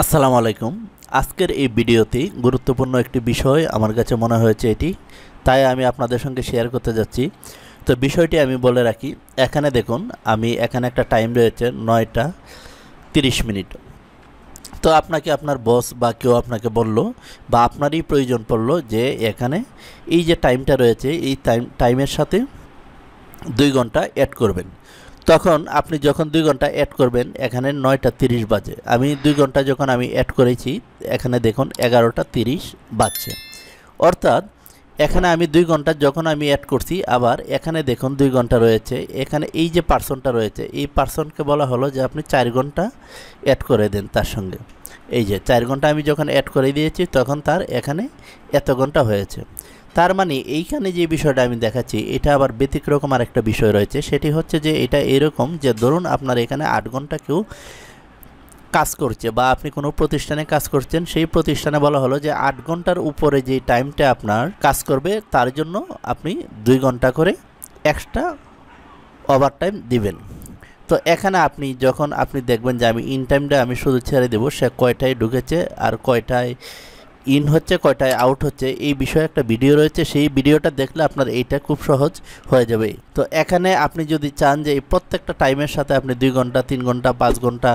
আসসালামু আলাইকুম। আজকের এই ভিডিওতে গুরুত্বপূর্ণ একটি বিষয় আমার কাছে মনে হয়েছে এটি, তাই আমি আপনাদের সঙ্গে শেয়ার করতে যাচ্ছি। তো বিষয়টি আমি বলে রাখি। এখানে দেখুন, আমি এখানে একটা টাইম রয়েছে 9টা 30 মিনিট। তো আপনাকে আপনার বস বা কেউ আপনাকে বলল বা আপনারই প্রয়োজন পড়ল যে এখানে এই যে টাইমটা রয়েছে এই টাইমের সাথে 2 ঘন্টা অ্যাড করবেন। তখন আপনি যখন 2 ঘন্টা অ্যাড করবেন, এখানে 9টা 30 বাজে। আমি 2 ঘন্টা যখন আমি অ্যাড করেছি, এখানে দেখুন 11টা 30 বাজছে। অর্থাৎ এখানে আমি 2 ঘন্টা যখন আমি অ্যাড করছি, আবার এখানে দেখুন 2 ঘন্টা রয়েছে। এখানে এই যে পার্সনটা রয়েছে, এই পার্সনকে বলা হলো যে আপনি 4 ঘন্টা অ্যাড করে দেন তার সঙ্গে। এই যে 4 ঘন্টা আমি যখন অ্যাড করে দিয়েছি, তখন তার এখানে এত ঘন্টা হয়েছে। তার মানে এইখানে যে বিষয়টা আমি দেখাচ্ছি, এটা আবার ব্যতিক্রম আর একটা বিষয় রয়েছে। সেটি হচ্ছে যে এটা এরকম যে ধরুন আপনার এখানে 8 ঘন্টা কেউ কাজ করছে বা আপনি কোনো প্রতিষ্ঠানে কাজ করছেন, সেই প্রতিষ্ঠানে বলা হলো যে 8 ঘন্টার উপরে যে টাইমটা আপনার কাজ করবে, তার জন্য আপনি 2 ঘন্টা করে এক্সট্রা ওভারটাইম দিবেন। তো এখানে আপনি যখন আপনি দেখবেন যে আমি ইন টাইমটা আমি শুধু ছেড়ে দেবো, সে কয়টায় ঢুকেছে আর কয়টায় ইন হচ্ছে, কয়টায় আউট হচ্ছে, এই বিষয়ে একটা ভিডিও রয়েছে। সেই ভিডিওটা দেখলে আপনার এইটা খুব সহজ হয়ে যাবে। তো এখানে আপনি যদি চান যে এই প্রত্যেকটা টাইমের সাথে আপনি 2 ঘন্টা 3 ঘন্টা 5 ঘন্টা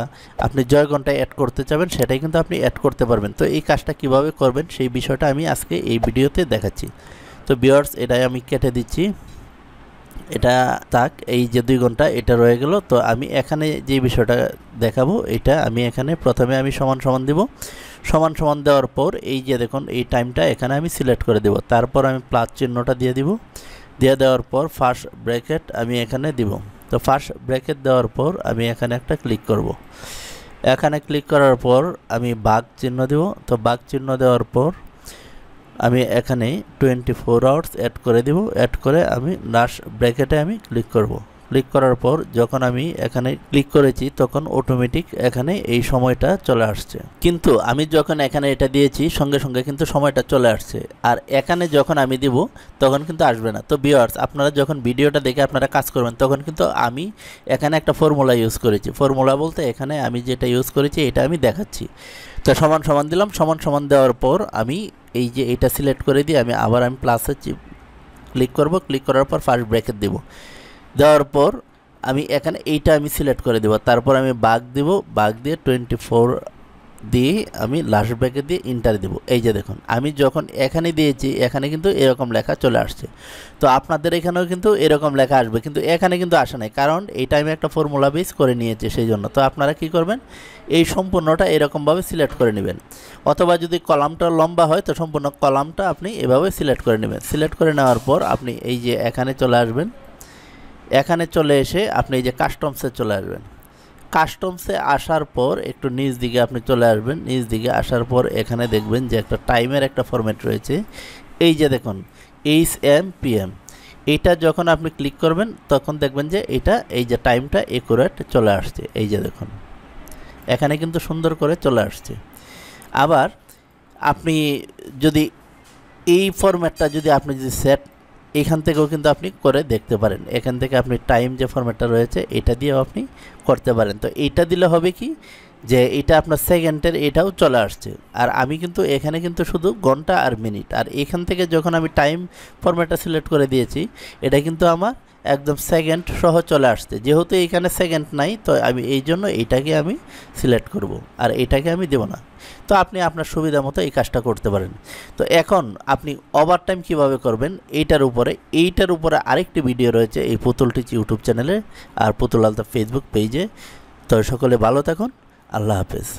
আপনি জয় ঘন্টায় অ্যাড করতে চাবেন, সেটাই কিন্তু আপনি অ্যাড করতে পারবেন। তো এই কাজটা কিভাবে করবেন সেই বিষয়টা আমি আজকে এই ভিডিওতে দেখাচ্ছি। তো ভিউয়ার্স, এটাই আমি কেটে দিচ্ছি। এটা থাক, এই যে 2 ঘন্টা এটা রয়ে গেল। তো আমি এখানে যে বিষয়টা দেখাবো, এটা আমি এখানে প্রথমে আমি সমান সমান দিব। সমান সমান দেওয়ার পর এই যে দেখুন এই টাইমটা এখানে আমি সিলেক্ট করে দেব। তারপর আমি প্লাস চিহ্নটা দিয়ে দিব। দিয়ে দেওয়ার পর ফার্স্ট ব্র্যাকেট আমি এখানে দিব। তো ফার্স্ট ব্র্যাকেট দেওয়ার পর আমি এখানে একটা ক্লিক করব। এখানে ক্লিক করার পর আমি ভাগ চিহ্ন দেব। তো ভাগ চিহ্ন দেওয়ার পর আমি এখানে 24 আওয়ার্স অ্যাড করে দেব। অ্যাড করে আমি লাস্ট ব্র্যাকেটে আমি ক্লিক করব। ক্লিক করার পর যখন আমি এখানে ক্লিক করেছি, তখন অটোমেটিক এখানে এই সময়টা চলে আসছে। কিন্তু আমি যখন এখানে এটা দিয়েছি, সঙ্গে সঙ্গে কিন্তু সময়টা চলে আসছে। আর এখানে যখন আমি দিব, তখন কিন্তু আসবে না। তো ভিউয়ার্স, আপনারা যখন ভিডিওটা দেখে আপনারা কাজ করবেন, তখন কিন্তু আমি এখানে একটা ফর্মুলা ইউজ করেছি। ফর্মুলা বলতে এখানে আমি যেটা ইউজ করেছি এটা আমি দেখাচ্ছি। তো সমান সমান দিলাম। সমান সমান দেওয়ার পর আমি এই যে এটা সিলেক্ট করে দিয়ে আমি আবার প্লাসে ক্লিক করব। ক্লিক করার পর ফার্স্ট ব্র্যাকেট দেব। দেওয়ার পর আমি এখানে এইটা আমি সিলেক্ট করে দেব। তারপর আমি ভাগ দেব। ভাগ দিয়ে 24 দিয়ে আমি লাস্ট ব্র্যাকেট দিয়ে ইন্টার দেব। এই যে দেখুন, আমি যখন এখানে দিয়েছি, এখানে কিন্তু এরকম লেখা চলে আসছে। তো আপনাদের এখানেও কিন্তু এরকম লেখা আসবে, কিন্তু এখানে কিন্তু আসে নাই, কারণ এইটা আমি একটা ফর্মুলা বেস করে নিয়েছি সেই জন্য। তো আপনারা কি করবেন, এই সম্পূর্ণটা এরকমভাবে সিলেক্ট করে নেবেন। অথবা যদি কলামটা লম্বা হয়, তো সম্পূর্ণ কলামটা আপনি এভাবে সিলেক্ট করে নেবেন। সিলেক্ট করে নেওয়ার পর আপনি এই যে এখানে চলে আসবেন। এখানে চলে এসে আপনি এই যে কাস্টমসে চলে আসবেন। কাস্টমসে আসার পর একটু নিচ দিকে আপনি চলে আসবেন। নিচ দিকে আসার পর এখানে দেখবেন যে একটা টাইমের একটা ফরম্যাট রয়েছে। এই যে দেখুন HM PM, এইটা যখন আপনি ক্লিক করবেন, তখন দেখবেন যে এটা এই যে টাইমটা একুরেট চলে আসছে। এই যে দেখুন, এখানে কিন্তু সুন্দর করে চলে আসছে। আবার আপনি যদি এই ফরম্যাটটা যদি আপনি যদি সেট, এখান থেকেও কিন্তু আপনি করে দেখতে পারেন। এখান থেকে আপনি টাইম যে ফরম্যাটটা রয়েছে এটা দিয়েও আপনি করতে পারেন। তো এইটা দিলে হবে কি, যে এটা আপনার সেকেন্ডের এটাও চলে আসছে। আর আমি কিন্তু এখানে কিন্তু শুধু ঘন্টা আর মিনিট, আর এখান থেকে যখন আমি টাইম ফরম্যাটটা সিলেক্ট করে দিয়েছি, এটা কিন্তু আমার একদম সেকেন্ড সহ চলে আসছে। যেহেতু এখানে সেকেন্ড নাই, তো আমি এই জন্য এইটাকে আমি সিলেক্ট করব, আর এটাকে আমি দেব না। তো আপনি আপনার সুবিধা মতো এই কাজটা করতে পারেন। তো এখন আপনি ওভারটাইম কীভাবে করবেন এইটার উপরে আরেকটি ভিডিও রয়েছে এই পুতুল টিচ ইউটিউব চ্যানেলে আর পুতুল আলতাফ ফেসবুক পেজে। তো সকলে ভালো থাকুন। আল্লাহ হাফেজ।